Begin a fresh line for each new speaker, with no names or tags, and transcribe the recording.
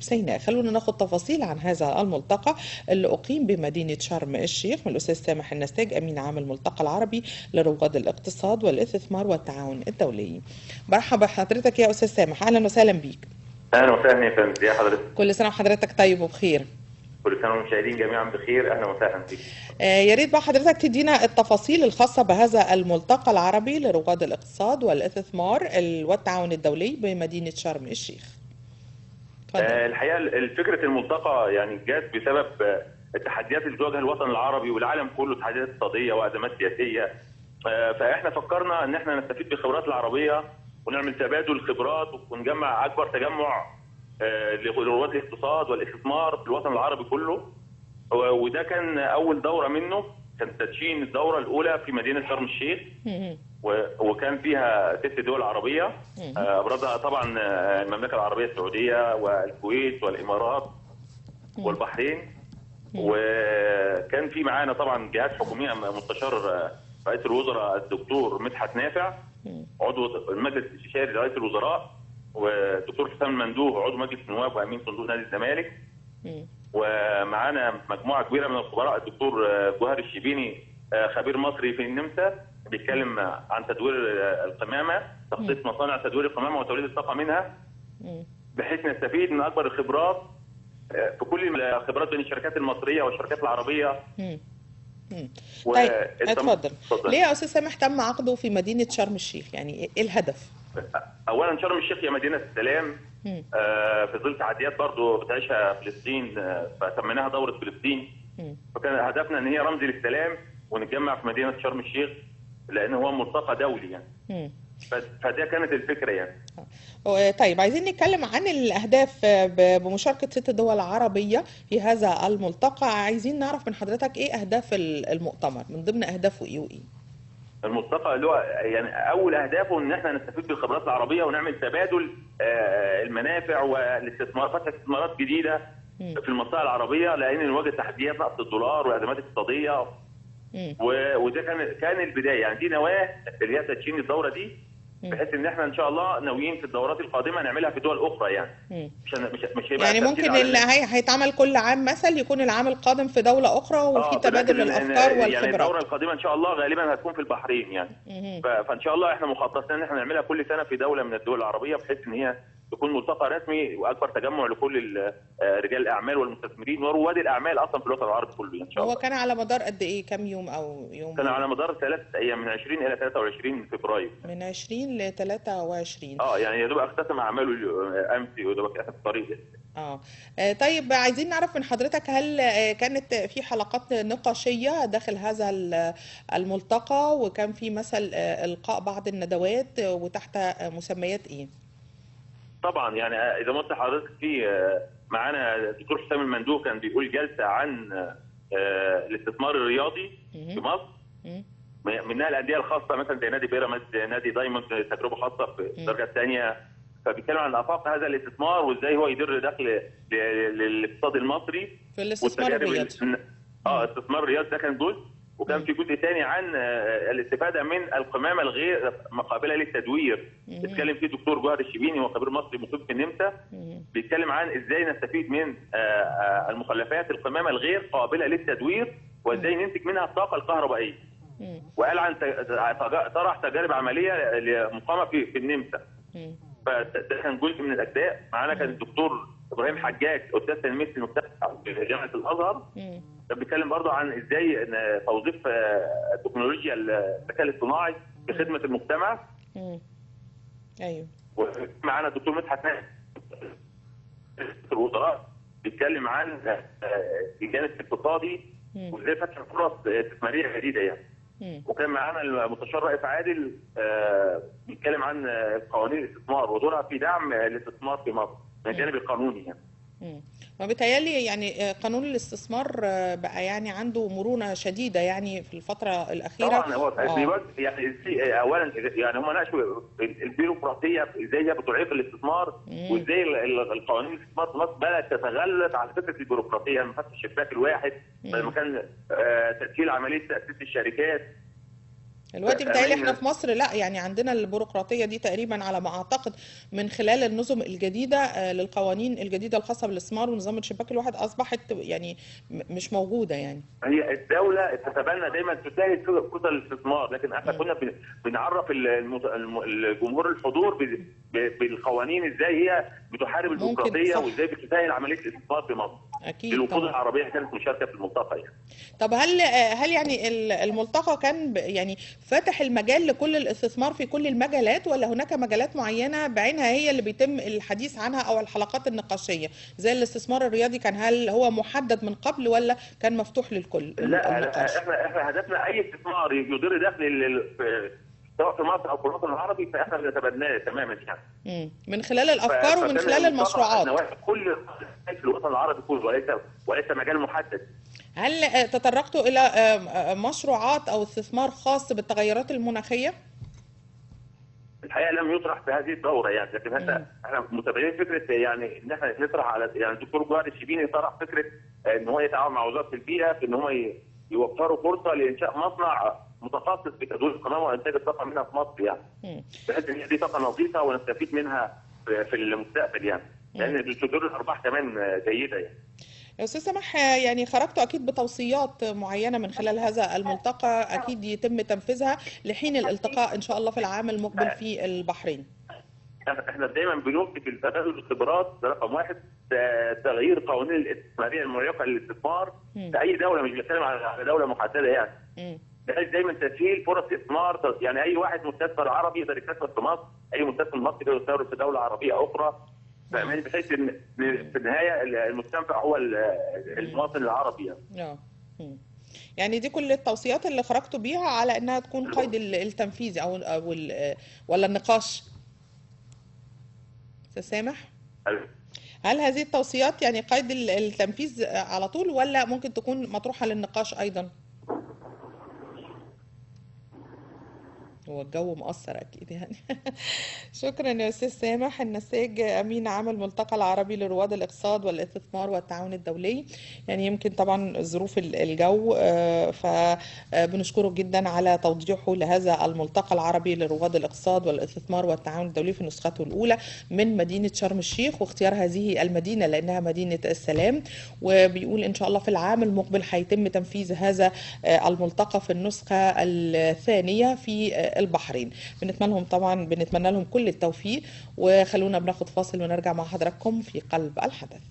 سيناء. خلونا ناخد تفاصيل عن هذا الملتقى اللي أقيم بمدينة شرم الشيخ من الأستاذ سامح النساج أمين عام الملتقى العربي لرواد الاقتصاد والاستثمار والتعاون الدولي. برحب بحضرتك يا أستاذ سامح، أهلا وسهلا بيك.
اهلا وسهلا يا فندم، ازي حضرتك؟
كل سنة وحضرتك طيب وبخير.
كل سنه والمشاهدين جميعا بخير، اهلا وسهلا بك.
يا ريت بقى حضرتك تدينا التفاصيل الخاصة بهذا الملتقى العربي لرواد الاقتصاد والاستثمار والتعاون الدولي بمدينة شرم الشيخ.
الحقيقه فكره الملتقى يعني جات بسبب التحديات اللي بتواجه الوطن العربي والعالم كله، تحديات اقتصاديه وازمات سياسيه. فاحنا فكرنا ان احنا نستفيد بالخبرات العربيه ونعمل تبادل خبرات ونجمع اكبر تجمع لرواد الاقتصاد والاستثمار في الوطن العربي كله. وده كان اول دوره منه، كان تدشين الدوره الاولى في مدينه شرم الشيخ، وكان فيها 6 دول عربيه، ابرزها طبعا المملكه العربيه السعوديه والكويت والامارات والبحرين. وكان في معانا طبعا جهات حكوميه، مستشار رئيس الوزراء الدكتور مدحت نافع عضو المجلس الاستشاري لرئيس الوزراء، والدكتور حسام المندوه عضو مجلس النواب وامين صندوق نادي الزمالك. ومعانا مجموعه كبيره من الخبراء، الدكتور جوهر الشبيني خبير مصري في النمسا بيتكلم عن تدوير القمامه، تخطيط مصانع تدوير القمامه وتوليد الطاقه منها، بحيث نستفيد من اكبر الخبرات في كل الخبرات بين الشركات المصريه والشركات العربيه.
طيب اتفضل. ليه يا استاذ سامح تم عقده في مدينه شرم الشيخ؟ يعني ايه الهدف؟
اولا شرم الشيخ هي مدينه السلام، في ظل تحديات برضه بتعيشها فلسطين، فسميناها دوره فلسطين. فكان هدفنا ان هي رمز للسلام ونتجمع في مدينه شرم الشيخ لان هو ملتقى دولي يعني. فده كانت الفكره يعني.
طيب عايزين نتكلم عن الاهداف بمشاركه 6 دول عربيه في هذا الملتقى. عايزين نعرف من حضرتك ايه اهداف المؤتمر، من ضمن اهدافه ايه وايه؟
الملتقى اللي هو يعني اول اهدافه ان احنا نستفيد بالخبرات العربيه ونعمل تبادل المنافع والاستثمار، فتح استثمارات جديده في المنطقه العربيه، لان نواجه تحديات نقص الدولار وازمات اقتصاديه. وده كان البدايه يعني، دي نواه اللي هي تدشين الدوره دي، بحيث ان احنا ان شاء الله ناويين في الدورات القادمه نعملها في دول اخرى يعني. مش هيبقى
يعني ممكن اللي هيتعمل كل عام مثلا يكون العام القادم في دوله اخرى وفي تبادل الافكار والخبرات.
يعني الدوره القادمه ان شاء الله غالبا هتكون في البحرين يعني. فان شاء الله احنا مخططين ان احنا نعملها كل سنه في دوله من الدول العربيه، بحيث ان هي تكون ملتقى رسمي واكبر تجمع لكل رجال الاعمال والمستثمرين ورواد الاعمال اصلا في الوطن العربي كله ان شاء الله.
هو كان على مدار قد ايه؟ كام يوم او يوم؟
كان على مدار 3 ايام، من 20 الى 23 فبراير.
من 20 ل 23.
يعني يا دوب اختتم اعماله امس، يا دوب اخر الطريق.
طيب عايزين نعرف من حضرتك، هل كانت في حلقات نقاشيه داخل هذا الملتقى، وكان في مثل القاء بعض الندوات وتحت مسميات ايه؟
طبعا يعني اذا ما قلت لحضرتك، في معانا الدكتور حسام المندوه كان بيقول جلسه عن الاستثمار الرياضي في مصر، منها الانديه الخاصه مثلا زي نادي بيراميدز، نادي دايموند، تجربه خاصه في الدرجه الثانيه. فبيتكلم عن افاق هذا الاستثمار وازاي هو يدر دخل للاقتصاد المصري
في الاستثمار الرياضي.
الاستثمار الرياضي ده كان جزء، وكان في جزء ثاني عن الاستفاده من القمامه الغير قابله للتدوير. بيتكلم فيه دكتور جوهر الشبيني، هو خبير مصري مقيم في النمسا، بيتكلم عن ازاي نستفيد من المخلفات القمامه الغير قابله للتدوير وازاي ننتج منها الطاقه الكهربائيه. وقال عن طرح تجارب عمليه مقامه في النمسا. فده كان جزء من الاجزاء. معانا كان الدكتور ابراهيم حجاج استاذ تنميه المجتمع في جامعه الازهر، كان بيتكلم برضه عن ازاي توظيف التكنولوجيا الذكاء الاصطناعي في خدمه المجتمع.
ايوه.
ومعانا الدكتور مدحت نافع الوزراء بيتكلم عن الجانب الاقتصادي وازاي فتح فرص استثماريه جديده يعني. وكان معانا المستشار رائف عادل بيتكلم عن قوانين الاستثمار ودورها في دعم الاستثمار في مصر من الجانب القانوني يعني.
وبالتالي يعني قانون الاستثمار بقى يعني عنده مرونة شديدة يعني في الفترة الأخيرة.
طبعا هو يعني اولا يعني هم ناقشوا البيروقراطيه ازاي هي بتعيق الاستثمار، وازاي القوانين الاستثمار في مصر بدات تتغلب على فكره البيروقراطيه، من فتح الشباك الواحد لما كان تسهيل عمليه تاسيس الشركات.
الوقت بتهيألي احنا في مصر لا، يعني عندنا البيروقراطية دي تقريبا على ما اعتقد من خلال النظم الجديدة للقوانين الجديدة الخاصة بالاستثمار ونظام الشباك الواحد اصبحت يعني مش موجودة يعني.
هي الدولة تتبنى دايما تسهل كتل الاستثمار، لكن احنا كنا بنعرف الجمهور الحضور بالقوانين ازاي هي بتحارب البيروقراطية وازاي بتسهل عملية الاستثمار في مصر.
اكيد
الوفود العربية كانت مشاركة في الملتقى يعني.
طب هل يعني الملتقى كان يعني فاتح المجال لكل الاستثمار في كل المجالات، ولا هناك مجالات معينة بعينها هي اللي بيتم الحديث عنها او الحلقات النقاشية زي الاستثمار الرياضي؟ هل هو محدد من قبل ولا كان مفتوح للكل
لا
النقاش؟
احنا هدفنا اي استثمار يدير دخل سواء في مصر او في الوطن العربي فاحنا بنتبناه تماما يعني.
من خلال الافكار ومن خلال المشروعات.
كل في الوطن العربي كله وليس مجال محدد.
هل تطرقتوا الى مشروعات او استثمار خاص بالتغيرات المناخيه؟
الحقيقه لم يطرح في هذه الدوره يعني، لكن احنا متابعين فكره يعني ان احنا نطرح على يعني الدكتور جوهر الشبيني طرح فكره ان هو يتعاون مع وزاره البيئه في ان هم يوفروا فرصه لانشاء مصنع متخصص في تدوير القمامه وانتاج الطاقه منها في مصر يعني. بحيث ان دي طاقه نظيفه ونستفيد منها في المستقبل يعني، لان صدور الارباح كمان جيده يعني.
يا استاذ سماح، يعني خرجتوا اكيد بتوصيات معينه من خلال هذا الملتقى اكيد يتم تنفيذها لحين الالتقاء ان شاء الله في العام المقبل في البحرين.
احنا دايما بنوصي في تبادل الخبرات رقم واحد تغيير قوانين الاستثماريه المعيقه للاستثمار في اي دوله، مش بنتكلم على دوله محدده يعني. بحيث دايما تسهيل فرص استثمار، يعني اي واحد مستثمر عربي يقدر يستثمر في مصر، اي مستثمر مصري يقدر يستثمر في دوله عربيه اخرى، فاهمين؟ بحيث ان في النهايه المستنفع هو المواطن العربي يعني.
يعني دي كل التوصيات اللي خرجتوا بيها على انها تكون قيد التنفيذ او ولا النقاش؟ استاذ سامح، هل هذه التوصيات يعني قيد التنفيذ على طول ولا ممكن تكون مطروحة للنقاش ايضا؟ هو الجو مؤثر اكيد يعني. شكرا يا استاذ سامح النساج، امين عام الملتقى العربي لرواد الاقتصاد والاستثمار والتعاون الدولي. يعني يمكن طبعا ظروف الجو، فبنشكره جدا على توضيحه لهذا الملتقى العربي لرواد الاقتصاد والاستثمار والتعاون الدولي في نسخته الاولى من مدينه شرم الشيخ، واختيار هذه المدينه لانها مدينه السلام. وبيقول ان شاء الله في العام المقبل هيتم تنفيذ هذا الملتقى في النسخه الثانيه في البحرين. بنتمنى لهم كل التوفيق، وخلونا بناخد فاصل ونرجع مع حضراتكم في قلب الحدث.